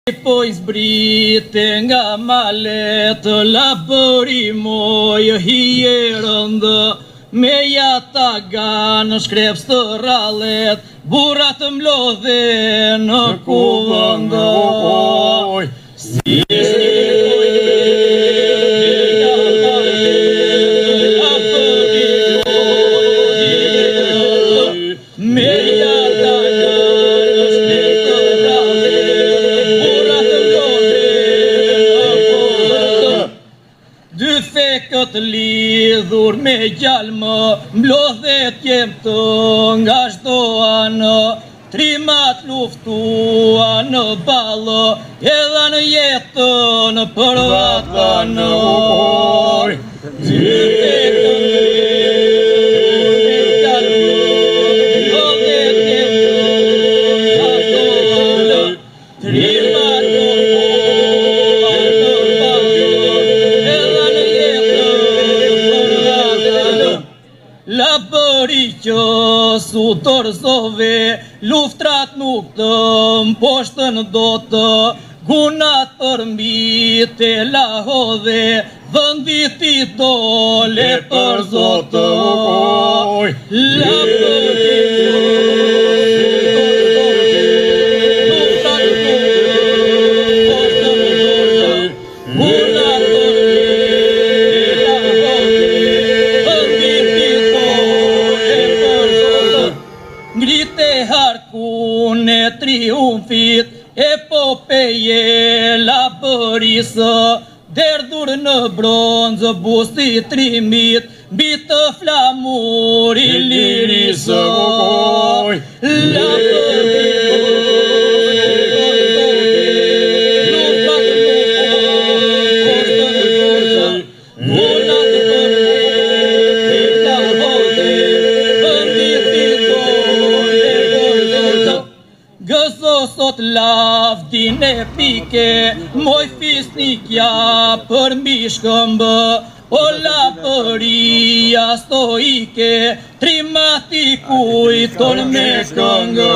Po izbrite nga malet, labëri moj hierëndë, me jata ganë shkreps të ralet, burat mlodhe në kuvëndë. Si këtë lidhur me gjalmë, mblodhet jem të nga shdo anë, trimat luftua në balë, edhe në jetën për vatanë. Labëri që su tërzove, luftrat nuk të mposhtën do të, gunat për mbi të lahodhe, vëndit i dole për zotë. Labëri harkune triumfit, epopeje labërisë, derdhur në bronzë busti trimit, mbi të flamur i lirisë. Gëzo sot lavdin e pike, moj fisnikja për mbi shkëmbë, o labëria stoike, trimati kujton me këngë.